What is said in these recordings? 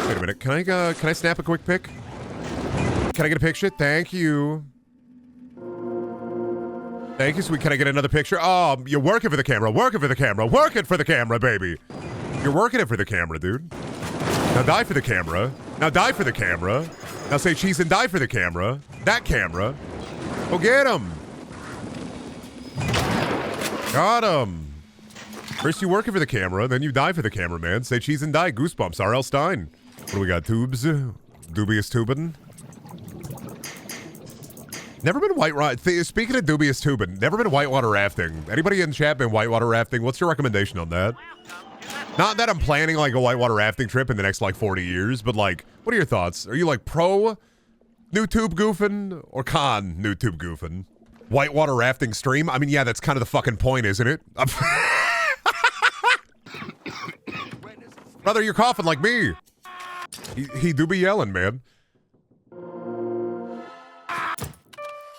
Wait a minute. Can I snap a quick pic? Can I get a picture? Thank you. Thank you, sweet. Can I get another picture? Oh, you're working for the camera. Working for the camera. Working for the camera, baby. You're working it for the camera, dude. Now die for the camera. Now die for the camera. Now say cheese and die for the camera. That camera. Go get him. Got him. First you working for the camera, then you die for the camera, man. Say cheese and die. Goosebumps. R.L. Stein. What do we got? Tubes? Dubious tubing? Never been speaking of dubious tubing, never been whitewater rafting. Anybody in chat been whitewater rafting? What's your recommendation on that? Not that I'm planning like a whitewater rafting trip in the next like 40 years, but like, what are your thoughts? Are you like pro new tube goofing or con new tube goofing? Whitewater rafting stream? I mean, yeah, that's kind of the fucking point, isn't it? Brother, you're coughing like me. He do be yelling, man.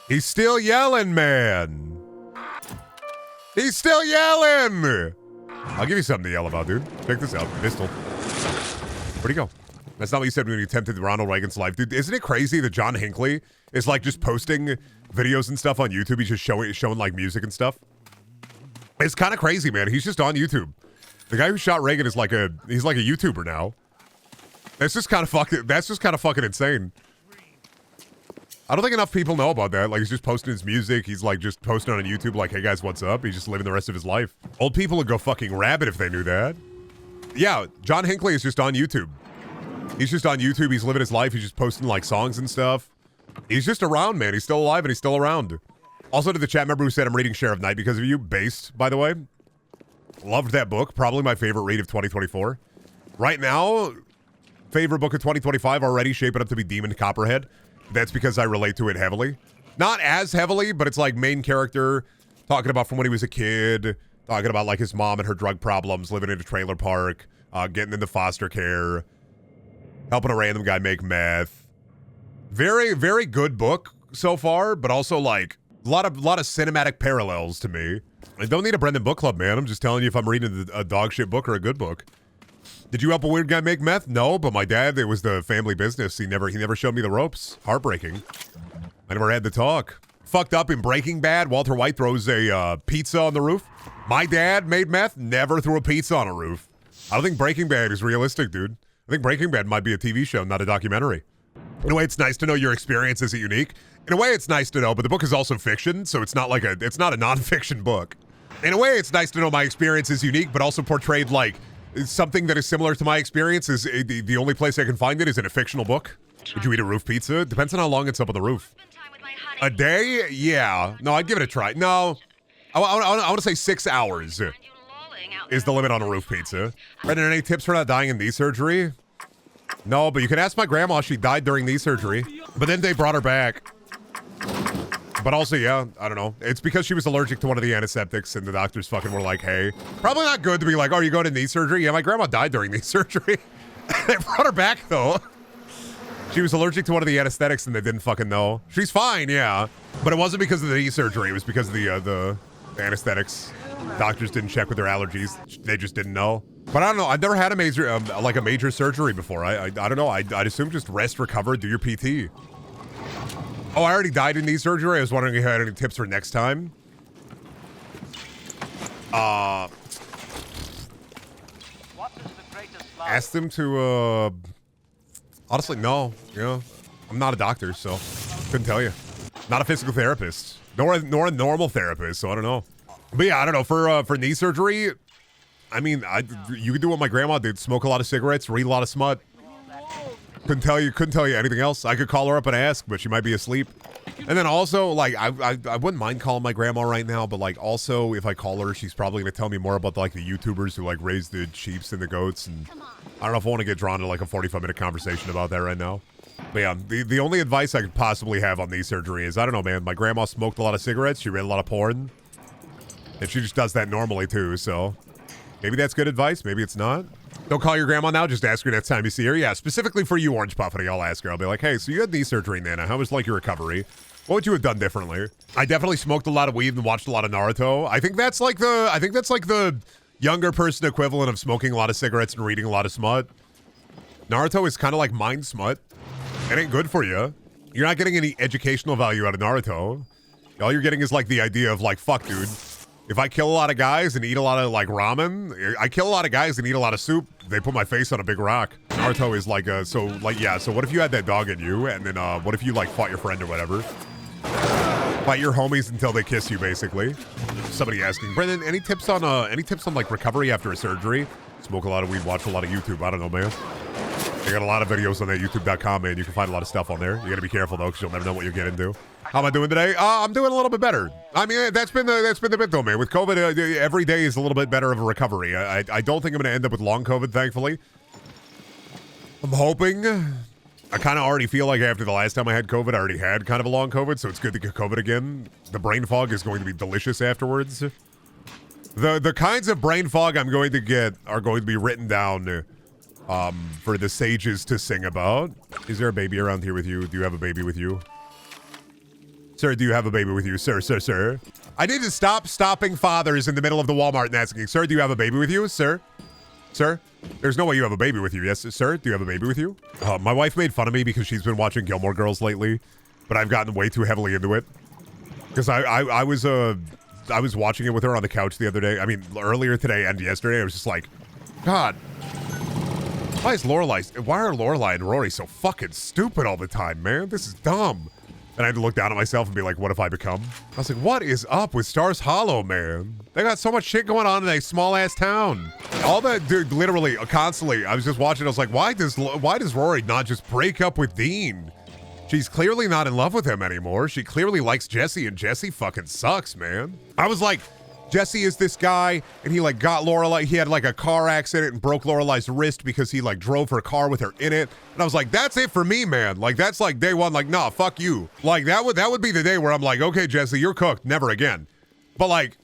He's still yelling, man. He's still yelling. I'll give you something to yell about, dude. Check this out. Pistol. Where'd he go? That's not what you said when you attempted Ronald Reagan's life. Dude, isn't it crazy that John Hinckley is like just posting videos and stuff on YouTube? He's just showing like music and stuff. It's kind of crazy, man. He's just on YouTube. The guy who shot Reagan is he's like a YouTuber now. That's just kind of fucking insane. I don't think enough people know about that. Like, he's just posting his music. He's like just posting on YouTube like, hey guys, what's up? He's just living the rest of his life. Old people would go fucking rabid if they knew that. Yeah, John Hinckley is just on YouTube. He's just on YouTube. He's living his life. He's just posting like songs and stuff. He's just around, man. He's still alive and he's still around. Also to the chat member who said I'm reading Share of Night because of you. Based, by the way. Loved that book. Probably my favorite read of 2024. Right now, favorite book of 2025 already shaping up to be Demon Copperhead. That's because I relate to it heavily. Not as heavily, but it's like main character talking about from when he was a kid, talking about like his mom and her drug problems, living in a trailer park, getting into foster care, helping a random guy make meth. Very, very good book so far, but also like a lot of cinematic parallels to me. I don't need a Brendan book club, man. I'm just telling you if I'm reading a dog shit book or a good book. Did you help a weird guy make meth? No, but my dad, it was the family business. He never showed me the ropes. Heartbreaking. I never had to talk. Fucked up in Breaking Bad. Walter White throws a pizza on the roof. My dad made meth, never threw a pizza on a roof. I don't think Breaking Bad is realistic, dude. I think Breaking Bad might be a TV show, not a documentary. In a way, it's nice to know your experience isn't unique. In a way, it's nice to know, but the book is also fiction, so it's not it's not a non-fiction book. In a way, it's nice to know my experience is unique, but also portrayed like something that is similar to my experience is the only place I can find it is in a fictional book. Would you eat a roof pizza? Depends on how long it's up on the roof. A day? Yeah. No, I'd give it a try. No. I want to say 6 hours is the limit on a roof pizza. Brendan, any tips for not dying in knee surgery? No, but you can ask my grandma. She died during knee surgery. But then they brought her back. But also, yeah, I don't know. It's because she was allergic to one of the antiseptics, and the doctors fucking were like, hey, probably not good to be like, oh, you going to knee surgery? Yeah, my grandma died during knee surgery. They brought her back, though. She was allergic to one of the anesthetics, and they didn't fucking know. She's fine, yeah. But it wasn't because of the knee surgery. It was because of the anesthetics. Doctors didn't check with their allergies. They just didn't know. But I don't know. I've never had a major surgery before. I don't know. I'd assume just rest, recover, do your PT. Oh, I already died in knee surgery. I was wondering if you had any tips for next time. Ask them to, honestly, no. You know, I'm not a doctor, so couldn't tell you. Not a physical therapist, nor a normal therapist, so I don't know. But yeah, I don't know. For knee surgery, I mean, you could do what my grandma did: smoke a lot of cigarettes, read a lot of smut. Couldn't tell you anything else. I could call her up and ask, but she might be asleep. And then also, like, I wouldn't mind calling my grandma right now, but like, also, if I call her, she's probably gonna tell me more about like the YouTubers who like raise the sheeps and the goats, and I don't know if I want to get drawn to like a 45-minute conversation about that right now. But yeah, the only advice I could possibly have on knee surgery is, I don't know, man. My grandma smoked a lot of cigarettes. She read a lot of porn, and she just does that normally too. So maybe that's good advice. Maybe it's not. Don't call your grandma now. Just ask her next time you see her. Yeah, specifically for you, Orange Puffity, I'll ask her. I'll be like, hey, so you had knee surgery, Nana. How was like your recovery? What would you have done differently? I definitely smoked a lot of weed and watched a lot of Naruto. I think that's like the younger person equivalent of smoking a lot of cigarettes and reading a lot of smut. Naruto is kind of like mind smut. It ain't good for you. You're not getting any educational value out of Naruto. All you're getting is like the idea of like, fuck, dude. If I kill a lot of guys and eat a lot of like ramen, I kill a lot of guys and eat a lot of soup, they put my face on a big rock. Naruto is like so what if you had that dog in you, and then what if you like fought your friend or whatever? Fight your homies until they kiss you, basically. Somebody asking, Brendan, any tips on like recovery after a surgery? Smoke a lot of weed, watch a lot of YouTube. I don't know, man. They got a lot of videos on that youtube.com, man. You can find a lot of stuff on there. You gotta be careful though, because you'll never know what you'll get into. How am I doing today? I'm doing a little bit better. I mean, that's been the bit though, man. With COVID, every day is a little bit better of a recovery. I don't think I'm gonna end up with long COVID, thankfully. I'm hoping. I kind of already feel like after the last time I had COVID, I already had kind of a long COVID, so it's good to get COVID again. The brain fog is going to be delicious afterwards. The kinds of brain fog I'm going to get are going to be written down for the sages to sing about. Is there a baby around here with you? Do you have a baby with you? Sir, do you have a baby with you? Sir, sir, sir. I need to stop stopping fathers in the middle of the Walmart and asking, sir, do you have a baby with you? Sir? Sir? There's no way you have a baby with you. Yes, sir? Do you have a baby with you? My wife made fun of me because she's been watching Gilmore Girls lately, but I've gotten way too heavily into it. Because I was watching it with her on the couch the other day. I mean, earlier today and yesterday. I was just like, God, why are Lorelai and Rory so fucking stupid all the time, man? This is dumb. And I had to look down at myself and be like, what have I become? I was like, what is up with Stars Hollow, man? They got so much shit going on in a small-ass town. All that, dude, literally, constantly, I was just watching, I was like, why does Rory not just break up with Dean? She's clearly not in love with him anymore. She clearly likes Jesse, and Jesse fucking sucks, man. I was like, Jesse is this guy, and he like got Lorelai. He had like a car accident and broke Lorelai's wrist because he like drove her car with her in it. And I was like, that's it for me, man. Like that's like day one. Like, nah, fuck you. Like that would be the day where I'm like, okay, Jesse, you're cooked. Never again. But like,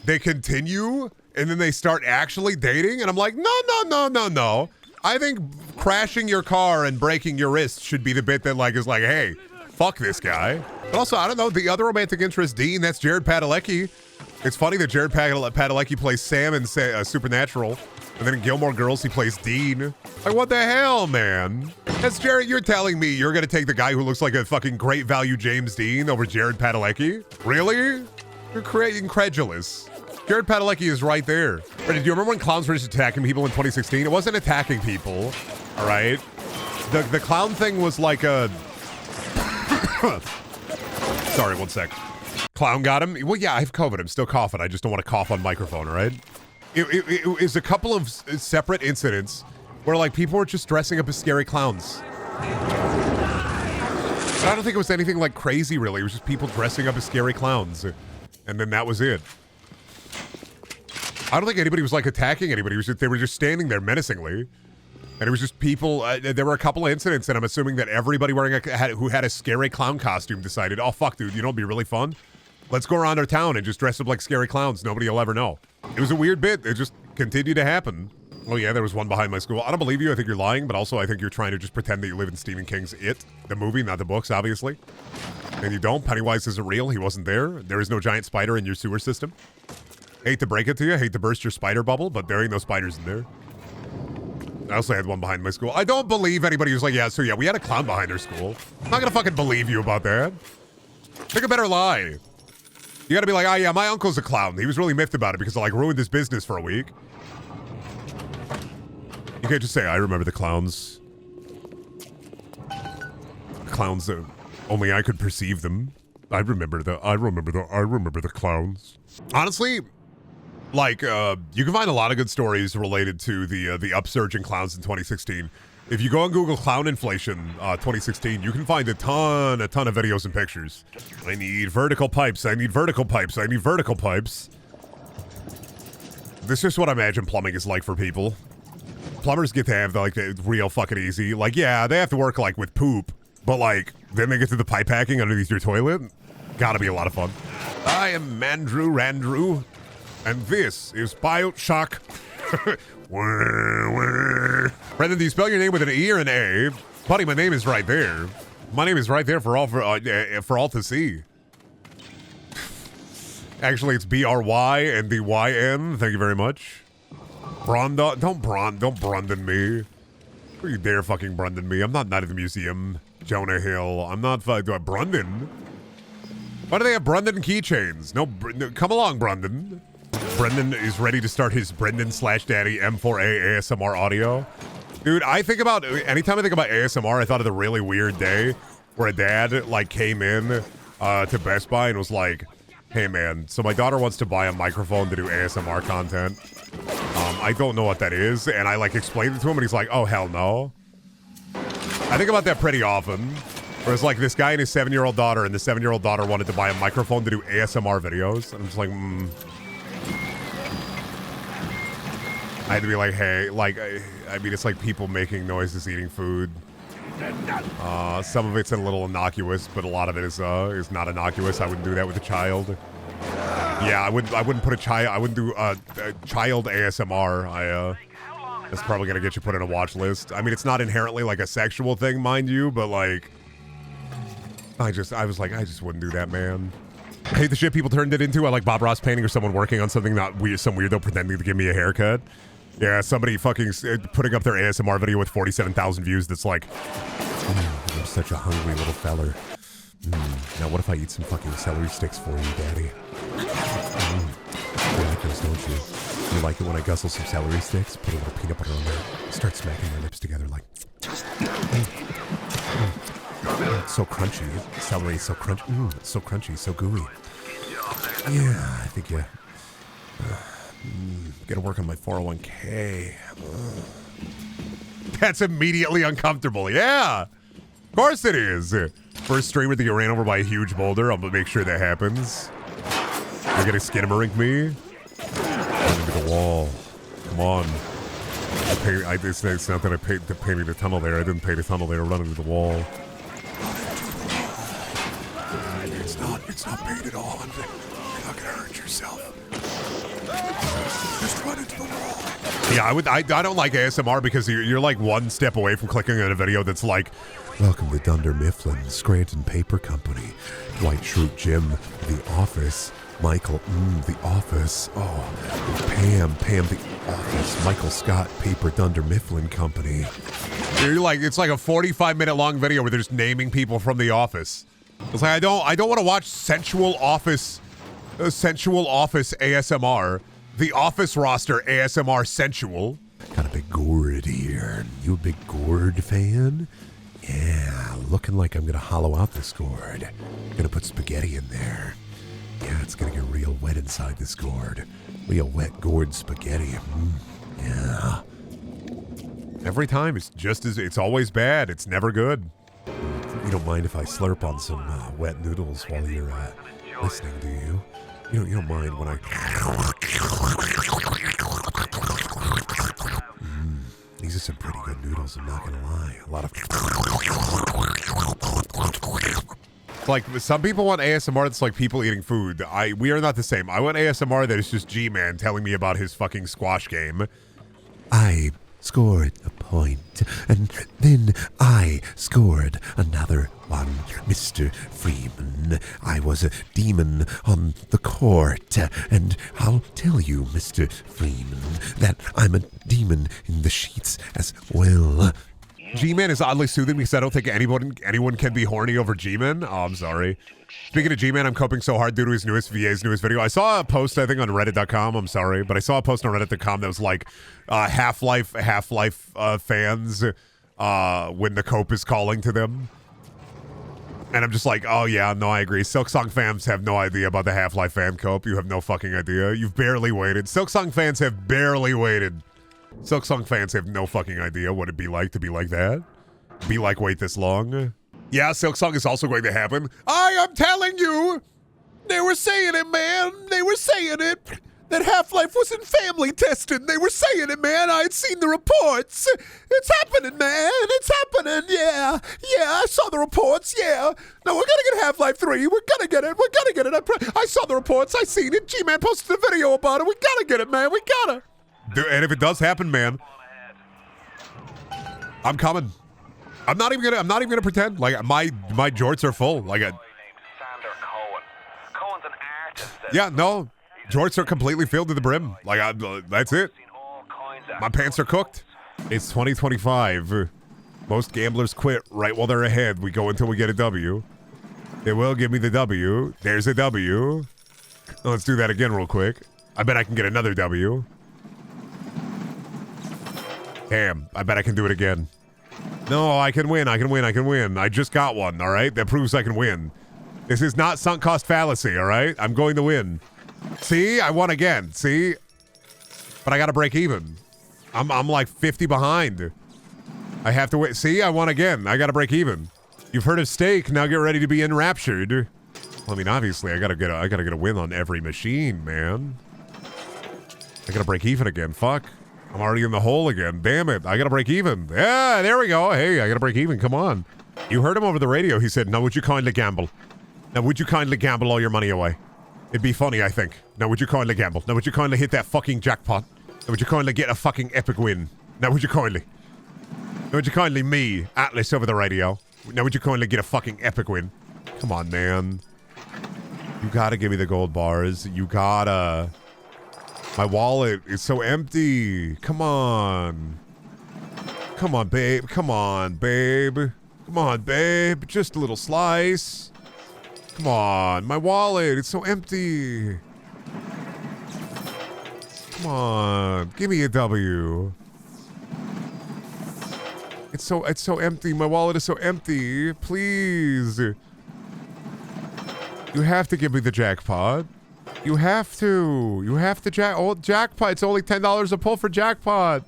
they continue, and then they start actually dating, and I'm like, no. I think crashing your car and breaking your wrist should be the bit that like is like, hey, fuck this guy. But also, I don't know, the other romantic interest, Dean, that's Jared Padalecki. It's funny that Jared Padalecki plays Sam in Supernatural, and then in Gilmore Girls, he plays Dean. Like, what the hell, man? That's Jared, you're telling me you're gonna take the guy who looks like a fucking great value James Dean over Jared Padalecki? Really? You're incredulous. Jared Padalecki is right there. Do you remember when clowns were just attacking people in 2016? It wasn't attacking people, all right? The clown thing was like a... Sorry, one sec. Clown got him? Well, yeah, I have COVID. I'm still coughing. I just don't want to cough on microphone, all right? It was a couple of separate incidents where, like, people were just dressing up as scary clowns. But I don't think it was anything, like, crazy, really. It was just people dressing up as scary clowns. And then that was it. I don't think anybody was, like, attacking anybody. They were just standing there menacingly. And it was just people, there were a couple of incidents, and I'm assuming that everybody who had a scary clown costume decided, oh, fuck, dude, you know what'd be really fun? Let's go around our town and just dress up like scary clowns. Nobody will ever know. It was a weird bit. It just continued to happen. Oh, yeah, there was one behind my school. I don't believe you. I think you're lying, but also I think you're trying to just pretend that you live in Stephen King's It, the movie, not the books, obviously. And you don't. Pennywise isn't real. He wasn't there. There is no giant spider in your sewer system. Hate to break it to you. Hate to burst your spider bubble, but there ain't no spiders in there. I also had one behind my school. I don't believe anybody who's like, yeah, we had a clown behind our school. I'm not gonna fucking believe you about that. Pick a better lie. You gotta be like, oh yeah, my uncle's a clown. He was really miffed about it because I like ruined his business for a week. You can't just say, I remember the clowns. Clowns, only I could perceive them. I remember the clowns. Honestly, like, you can find a lot of good stories related to the upsurge in clowns in 2016. If you go on Google clown inflation 2016, you can find a ton of videos and pictures. I need vertical pipes. I need vertical pipes. I need vertical pipes. This is what I imagine plumbing is like for people. Plumbers get to have like the real fucking easy. Like, yeah, they have to work like with poop, but like then they get to the pipe hacking underneath your toilet. Gotta be a lot of fun. I am Mandrew Randrew, and this is BioShock. Brendan, do you spell your name with an E or an A? Buddy, my name is right there. My name is right there for all to see. Actually, it's B-R-Y and the Y-N. Thank you very much. Don't Brandon me. Don't you dare fucking Brendan me. I'm not Night of the Museum. Jonah Hill. I'm not Brendan. Why do they have Brendan keychains? No, come along, Brendan. Brendan is ready to start his Brendan/Daddy M4A ASMR audio. Dude, anytime I think about ASMR, I thought of the really weird day where a dad, like, came in to Best Buy and was like, hey, man, so my daughter wants to buy a microphone to do ASMR content. I don't know what that is. And I, like, explained it to him, and he's like, oh, hell no. I think about that pretty often. Whereas, like, this guy and his 7-year-old daughter, and the 7-year-old daughter wanted to buy a microphone to do ASMR videos. And I'm just like, I had to be like, hey, like, I mean, it's like people making noises, eating food. Some of it's a little innocuous, but a lot of it is not innocuous. I wouldn't do that with a child. Yeah, I wouldn't put a child. I wouldn't do a child ASMR. That's probably gonna get you put in a watch list. I mean, it's not inherently like a sexual thing, mind you, but like, I was like, I just wouldn't do that, man. I hate the shit people turned it into. I like Bob Ross painting or someone working on something, not weird, some weirdo pretending to give me a haircut. Yeah, somebody fucking putting up their ASMR video with 47,000 views that's like, I'm such a hungry little feller. Now what if I eat some fucking celery sticks for you, Daddy? You like those, don't you? You like it when I guzzle some celery sticks? Put a little peanut butter on there. Start smacking my lips together like... It's so crunchy. Celery is so crunchy. It's so crunchy, so gooey. Yeah, I think, yeah. Gotta work on my 401k. That's immediately uncomfortable. Yeah, of course it is. First streamer that get ran over by a huge boulder. I'm gonna make sure that happens. You're gonna skinamarink me. Run into the wall. Come on. It's not that I painted the tunnel there. I didn't paint a tunnel there. Run into the wall. It's not painted on. You're not gonna hurt yourself. Just run into the wall. Yeah, I don't like ASMR because you're like one step away from clicking on a video that's like, welcome to Dunder Mifflin, Scranton Paper Company, Dwight Schrute Jim, The Office, Michael, The Office, Pam, The Office, Michael Scott, Paper Dunder Mifflin Company. You're like, it's like a 45-minute long video where they're just naming people from The Office. It's like, I don't want to watch sensual office ASMR. The Office roster ASMR sensual. Got a big gourd here. You a big gourd fan? Yeah, looking like I'm gonna hollow out this gourd. Gonna put spaghetti in there. Yeah, it's gonna get real wet inside this gourd. Real wet gourd spaghetti. Yeah. Every time it's always bad. It's never good. You don't mind if I slurp on some wet noodles while you're listening, do you? You don't mind when I... These are some pretty good noodles, I'm not gonna lie. A lot of... Like, some people want ASMR that's like people eating food. We are not the same. I want ASMR that is just G-Man telling me about his fucking squash game. I scored a point, and then I scored another one, Mr. Freeman. I was a demon on the court, and I'll tell you, Mr. Freeman, that I'm a demon in the sheets as well. G-Man is oddly soothing because I don't think anyone can be horny over G-Man. Oh, I'm sorry. Speaking of G-Man, I'm coping so hard due to his newest video. I saw a post, I think, on Reddit.com. I'm sorry, but I saw a post on Reddit.com that was like Half-Life fans when the cope is calling to them. And I'm just like, oh yeah, no, I agree. Silksong fans have no idea about the Half-Life fan cope. You have no fucking idea. You've barely waited. Silksong fans have barely waited. Silksong fans have no fucking idea what it'd be like to be like that. Be like, wait this long. Yeah, Silksong is also going to happen. I am telling you! They were saying it, man! They were saying it! That Half-Life wasn't family tested! They were saying it, man! I had seen the reports! It's happening, man! It's happening! Yeah! Yeah, I saw the reports, yeah! No, we're gonna get Half-Life 3! We're gonna get it! We're gonna get it! I saw the reports! I seen it! G-Man posted a video about it! We gotta get it, man! We gotta! Dude, and if it does happen, man, I'm coming. I'm not even gonna pretend. Like my jorts are full. Like yeah, no, jorts are completely filled to the brim. Like that's it. My pants are cooked. It's 2025. Most gamblers quit right while they're ahead. We go until we get a W. They will give me the W. There's a W. Let's do that again real quick. I bet I can get another W. Damn, I bet I can do it again. No, I can win, I can win, I can win. I just got one, all right? That proves I can win. This is not sunk cost fallacy, all right? I'm going to win. See? I won again, see? But I gotta break even. I'm like 50 behind. I have to wait. See? I won again. I gotta break even. You've heard of steak, now get ready to be enraptured. Well, I mean, obviously, I gotta get a win on every machine, man. I gotta break even again, fuck. I'm already in the hole again. Damn it. I gotta break even. Yeah, there we go. Hey, I gotta break even. Come on. You heard him over the radio. He said, now would you kindly gamble? Now would you kindly gamble all your money away? It'd be funny, I think. Now would you kindly gamble? Now would you kindly hit that fucking jackpot? Now would you kindly get a fucking epic win? Now would you kindly? Now would you kindly me, Atlas over the radio? Now would you kindly get a fucking epic win? Come on, man. You gotta give me the gold bars. You gotta... My wallet is so empty. Come on. Come on, babe. Come on, babe. Come on, babe. Just a little slice. Come on. My wallet. It's so empty. Come on. Give me a W. It's so empty. My wallet is so empty. Please. You have to give me the jackpot. You have to. You have to jackpot. It's only $10 a pull for jackpot.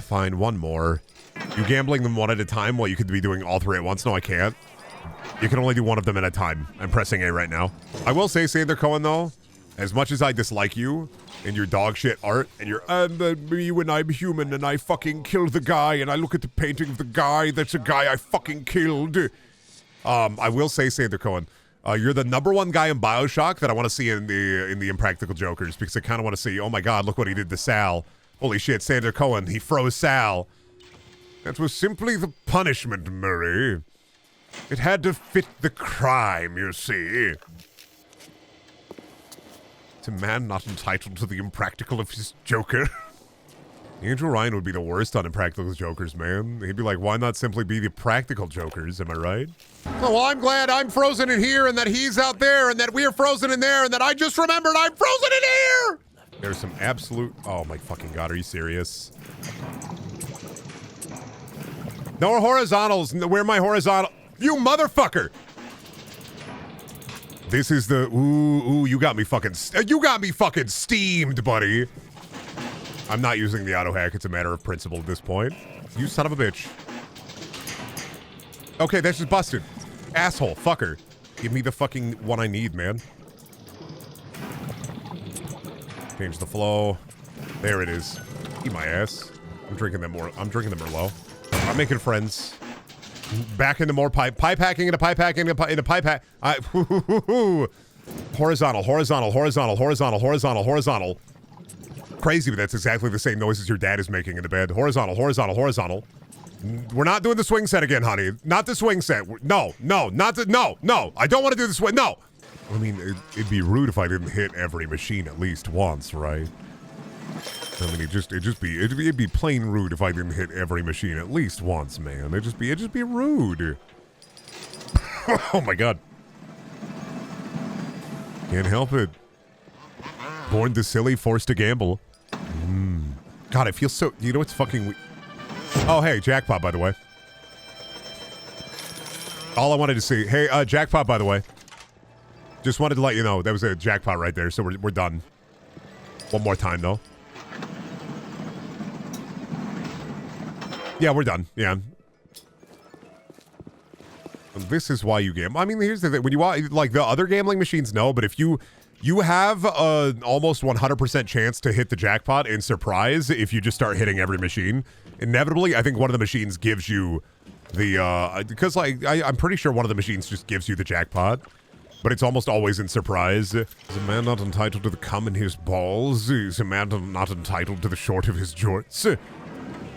Fine, one more. You gambling them one at a time while you could be doing all three at once? No, I can't. You can only do one of them at a time. I'm pressing A right now. I will say, Sander Cohen, though, as much as I dislike you and your dog shit art and your, me when I'm human and I fucking killed the guy and I look at the painting of the guy, that's a guy I fucking killed. I will say, Sander Cohen, you're the #1 guy in BioShock that I want to see in the Impractical Jokers, because I kind of want to see, oh my god, look what he did to Sal. Holy shit, Sander Cohen, he froze Sal. That was simply the punishment, Murray. It had to fit the crime, you see. It's a man not entitled to the impractical of his Joker. Andrew Ryan would be the worst on Impractical Jokers, man. He'd be like, why not simply be the Practical Jokers, am I right? Oh, well, I'm glad I'm frozen in here and that he's out there and that we're frozen in there and that I just remembered I'm frozen in here! There's some absolute... Oh, my fucking god, are you serious? No horizontals. Where are my horizontal... You motherfucker! This is the... Ooh, you got me fucking... You got me fucking steamed, buddy. I'm not using the auto hack. It's a matter of principle at this point. You son of a bitch. Okay, that's just busted. Asshole. Fucker. Give me the fucking one I need, man. Change the flow. There it is. Eat my ass. I'm drinking them Merlot. I'm making friends. Back into more pipe hacking into pipe hacking into pipe hack. Horizontal. Crazy, but that's exactly the same noises your dad is making in the bed. Horizontal. We're not doing the swing set again, honey. Not the swing set. No. I don't want to do the swing. No. I mean, it'd be rude if I didn't hit every machine at least once, right? I mean, it'd be plain rude if I didn't hit every machine at least once, man. It'd just be rude. Oh my god. Can't help it. Born to silly, forced to gamble. God, it feels so... You know what's fucking... Oh, hey, jackpot, by the way. All I wanted to see... Hey, jackpot, by the way. Just wanted to let you know. That was a jackpot right there, so we're done. One more time, though. Yeah, we're done. Yeah. This is why you gamble. I mean, here's the thing. When you want... Like, the other gambling machines, no, but if you... You have an almost 100% chance to hit the jackpot in surprise if you just start hitting every machine. Inevitably, I think one of the machines gives you the, because like, I'm pretty sure one of the machines just gives you the jackpot, but it's almost always in surprise. Is a man not entitled to the cum in his balls? Is a man not entitled to the short of his jorts?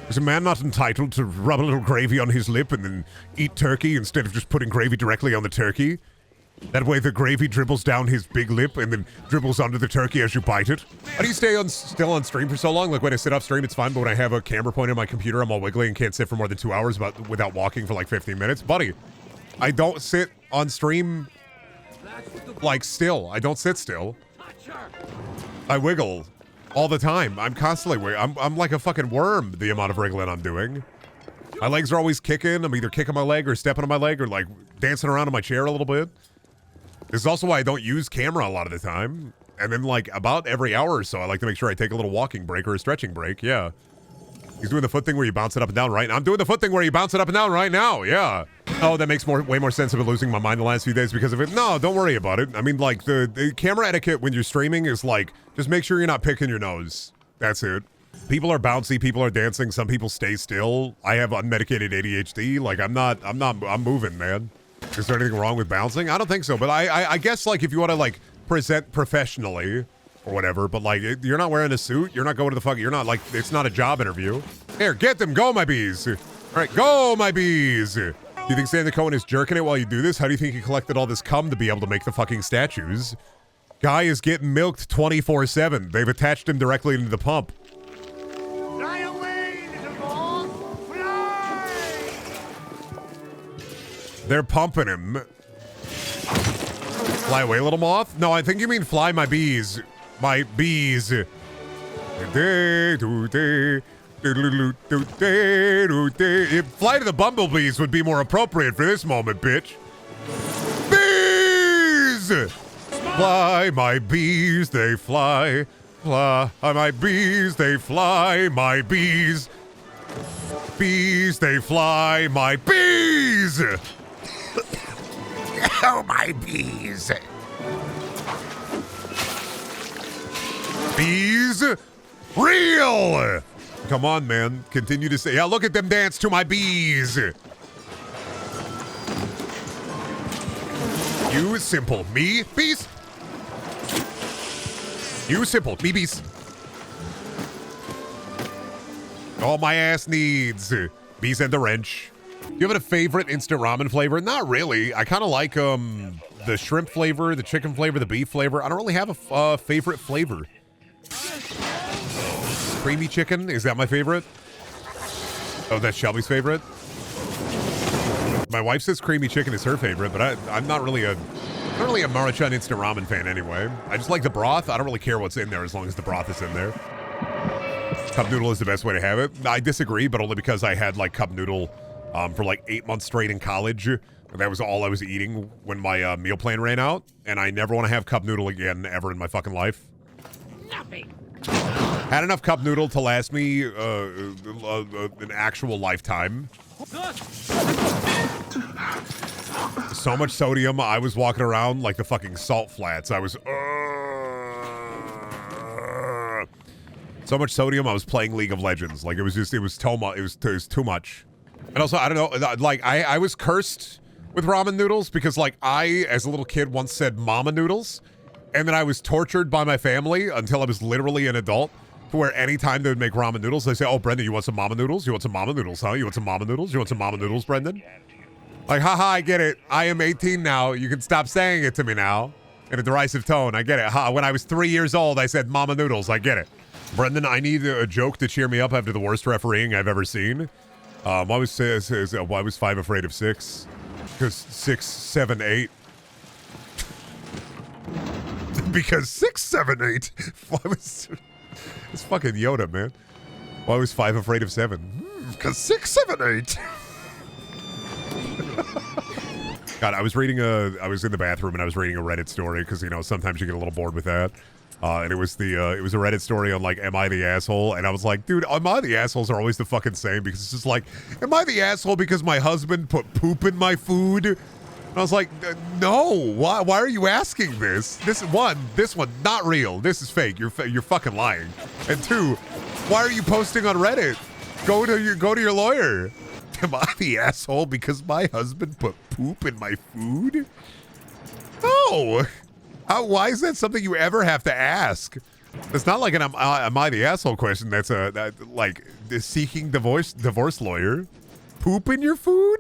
Is a man not entitled to rub a little gravy on his lip and then eat turkey instead of just putting gravy directly on the turkey? That way the gravy dribbles down his big lip and then dribbles onto the turkey as you bite it. How do you stay still on stream for so long? Like when I sit off stream, it's fine, but when I have a camera pointed at my computer, I'm all wiggly and can't sit for more than 2 hours without walking for like 15 minutes. Buddy, I don't sit on stream like still. I don't sit still. I wiggle all the time. I'm constantly I'm like a fucking worm, the amount of wriggling I'm doing. My legs are always kicking. I'm either kicking my leg or stepping on my leg or like dancing around in my chair a little bit. This is also why I don't use camera a lot of the time. And then like about every hour or so, I like to make sure I take a little walking break or a stretching break. Yeah. He's doing the foot thing where you bounce it up and down, right? And I'm doing the foot thing where you bounce it up and down right now. Yeah. Oh, that makes way more sense. I've been losing my mind the last few days because of it. No, don't worry about it. I mean, like the camera etiquette when you're streaming is like, just make sure you're not picking your nose. That's it. People are bouncy. People are dancing. Some people stay still. I have unmedicated ADHD. Like I'm moving, man. Is there anything wrong with bouncing? I don't think so, but I guess like if you want to like present professionally or whatever, but like you're not wearing a suit, you're not going to the you're not like, it's not a job interview. Here, get them, go my bees. All right, go my bees. Do you think Stan the Cohen is jerking it while you do this? How do you think he collected all this cum to be able to make the fucking statues? Guy is getting milked 24/7. They've attached him directly into the pump. Fly away, little moth, fly! They're pumping him. Fly away, little moth? No, I think you mean fly my bees. My bees. Fly to the bumblebees would be more appropriate for this moment, bitch. Bees! Fly, my bees, they fly. Fly, my bees, they fly. My bees. Bees, they fly. My bees! Oh, my bees. Bees? Real! Come on, man. Continue to say, yeah, look at them dance to my bees. You simple. Me, bees? You simple. Me, bees. All my ass needs. Bees and the wrench. You have a favorite instant ramen flavor? Not really. I kind of like the shrimp flavor, the chicken flavor, the beef flavor. I don't really have a favorite flavor. Creamy chicken, is that my favorite? Oh, that's Shelby's favorite? My wife says creamy chicken is her favorite, but I'm not really a Maruchan instant ramen fan anyway. I just like the broth. I don't really care what's in there as long as the broth is in there. Cup noodle is the best way to have it. I disagree, but only because I had like cup noodle for like 8 months straight in college. That was all I was eating when my meal plan ran out, and I never want to have cup noodle again ever in my fucking life. Nothing. Had enough cup noodle to last me an actual lifetime. So much sodium, I was walking around like the fucking salt flats. I was so much sodium, I was playing League of Legends. Like it was too much. And also, I don't know, like I was cursed with ramen noodles because like I, as a little kid, once said mama noodles, and then I was tortured by my family until I was literally an adult, to where anytime they would make ramen noodles, they say, oh, Brendan, you want some mama noodles? You want some mama noodles, huh? You want some mama noodles? You want some mama noodles, Brendan? Like, haha, I get it. I am 18 now. You can stop saying it to me now in a derisive tone. I get it. When I was 3 years old, I said mama noodles. I get it. Brendan, I need a joke to cheer me up after the worst refereeing I've ever seen. Why was 5 afraid of 6? Because 6, 7, 8. Because 6, 7, 8. Why was... It's fucking Yoda, man. Why was 5 afraid of 7? Because 6, 7, 8. God, I was in the bathroom and I was reading a Reddit story because, you know, sometimes you get a little bored with that. And it was a Reddit story on like, am I the asshole? And I was like, dude, am I the assholes are always the fucking same, because it's just like, am I the asshole because my husband put poop in my food? And I was like, no, why are you asking this? This one, not real. This is fake. You're fucking lying. And 2, why are you posting on Reddit? Go to your lawyer. Am I the asshole because my husband put poop in my food? No. Why is that something you ever have to ask? It's not like an am I the asshole question. That's like the seeking divorce lawyer. Poop in your food?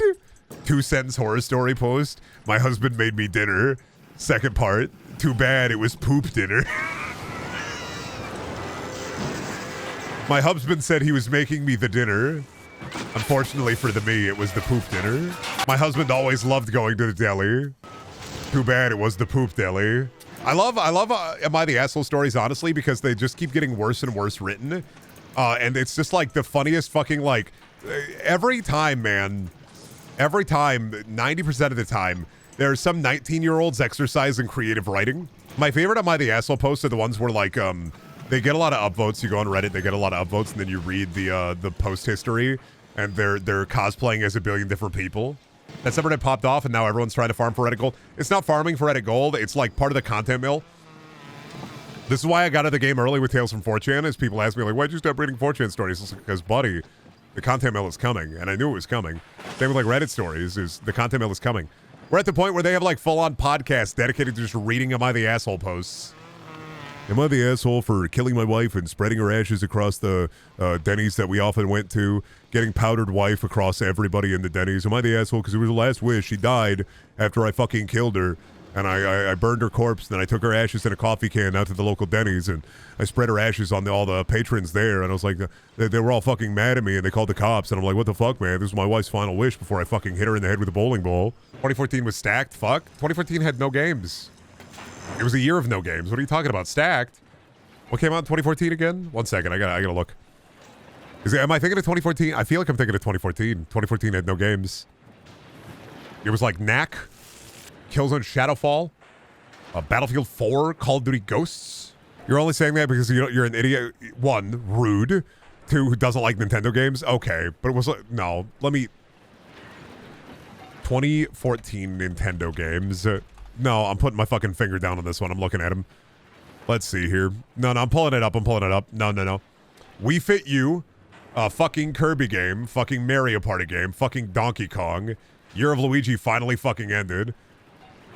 2-sentence horror story post. My husband made me dinner. Second part. Too bad it was poop dinner. My husband said he was making me the dinner. Unfortunately for the me, it was the poop dinner. My husband always loved going to the deli. Too bad it was the poop deli. I love Am I the Asshole stories, honestly, because they just keep getting worse and worse written. And it's just like the funniest fucking, like, every time, man, every time, 90% of the time, there's some 19-year-olds exercising creative writing. My favorite Am I the Asshole posts are the ones where, like, they get a lot of upvotes. You go on Reddit, they get a lot of upvotes, and then you read the post history, and they're cosplaying as a billion different people. That subreddit popped off, and now everyone's trying to farm for Reddit Gold. It's not farming for Reddit Gold. It's like part of the content mill. This is why I got out of the game early with Tales from 4chan, is people ask me, like, why'd you stop reading 4chan stories? It's because, buddy, the content mill is coming, and I knew it was coming. Same with, like, Reddit stories, is the content mill is coming. We're at the point where they have, like, full-on podcasts dedicated to just reading Am I the Asshole posts. Am I the asshole for killing my wife and spreading her ashes across the Denny's that we often went to, getting powdered wife across everybody in the Denny's? Am I the asshole because it was her last wish? She died after I fucking killed her, and I burned her corpse, and then I took her ashes in a coffee can out to the local Denny's, and I spread her ashes on all the patrons there, and I was like, they were all fucking mad at me, and they called the cops, and I'm like, what the fuck, man? This is my wife's final wish before I fucking hit her in the head with a bowling ball. 2014 was stacked? Fuck. 2014 had no games. It was a year of no games. What are you talking about? Stacked? What came out in 2014 again? 1 second. I gotta look. Am I thinking of 2014? I feel like I'm thinking of 2014. 2014 had no games. It was like Knack, Killzone Shadowfall, Battlefield 4, Call of Duty Ghosts. You're only saying that because you're an idiot. 1, rude. 2, who doesn't like Nintendo games. Okay, but it was like, no. Let me... 2014 Nintendo games. No, I'm putting my fucking finger down on this one. I'm looking at him. Let's see here. No, I'm pulling it up. No. We Fit You. Fucking Kirby game. Fucking Mario Party game. Fucking Donkey Kong. Year of Luigi finally fucking ended.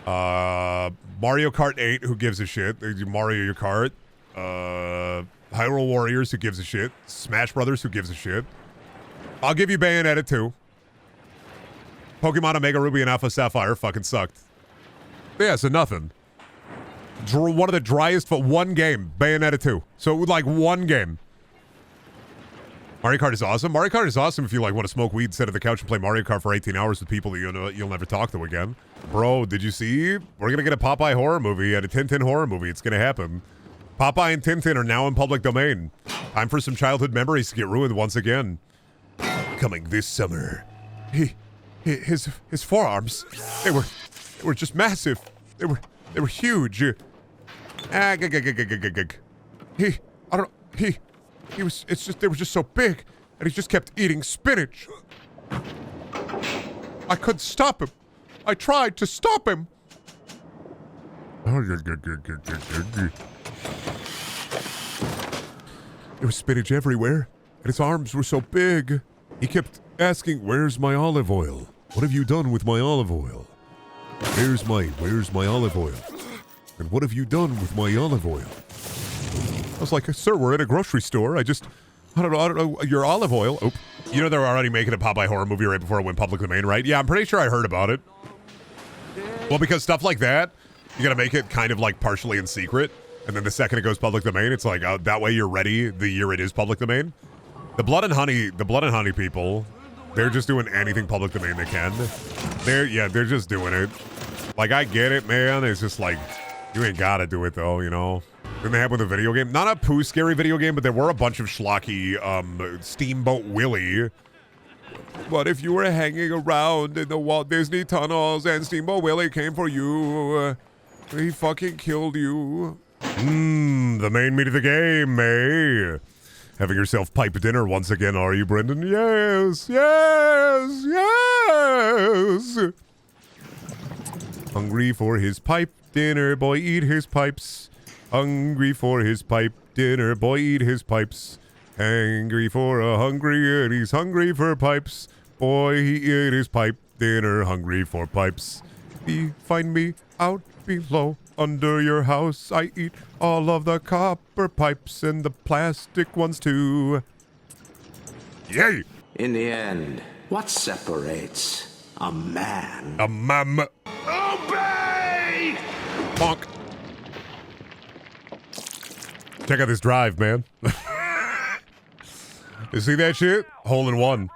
Mario Kart 8, who gives a shit? Mario Kart. Hyrule Warriors, who gives a shit? Smash Brothers, who gives a shit? I'll give you Bayonetta 2. Pokemon Omega Ruby and Alpha Sapphire fucking sucked. Yeah, so nothing. One of the driest, but one game. Bayonetta 2. So, like, one game. Mario Kart is awesome. Mario Kart is awesome if you, like, want to smoke weed, sit at the couch and play Mario Kart for 18 hours with people that you'll never talk to again. Bro, did you see? We're going to get a Popeye horror movie and a Tintin horror movie. It's going to happen. Popeye and Tintin are now in public domain. Time for some childhood memories to get ruined once again. Coming this summer. His forearms, they were just massive. They were huge. They were just so big, and he just kept eating spinach. I couldn't stop him. I tried to stop him. There was spinach everywhere, and his arms were so big. He kept asking, "Where's my olive oil? What have you done with my olive oil? Where's my olive oil? And what have you done with my olive oil?" I was like, "Sir, we're at a grocery store. I don't know, your olive oil." Oh, you know they're already making a Popeye horror movie right before it went public domain, right? Yeah, I'm pretty sure I heard about it. Well, because stuff like that, you gotta make it kind of like partially in secret, and then the second it goes public domain, it's like, that way you're ready the year it is public domain. The Blood and Honey people, they're just doing anything public domain they can. They're just doing it. Like, I get it, man. It's just like, you ain't gotta do it, though, you know? Then they have with a video game. Not a poo scary video game, but there were a bunch of schlocky, Steamboat Willie. What if you were hanging around in the Walt Disney tunnels and Steamboat Willie came for you? He fucking killed you. The main meat of the game, eh? Having yourself pipe dinner once again, are you, Brendan? Yes. Hungry for his pipe dinner, boy, eat his pipes. Hungry for his pipe dinner, boy, eat his pipes. Angry for a hungry, and he's hungry for pipes. Boy, he ate his pipe dinner, hungry for pipes. Find me out below. Under your house, I eat all of the copper pipes and the plastic ones too. Yay! In the end, what separates a man? A mam. Obey! Bonk. Check out this drive, man. You see that shit? Hole in one.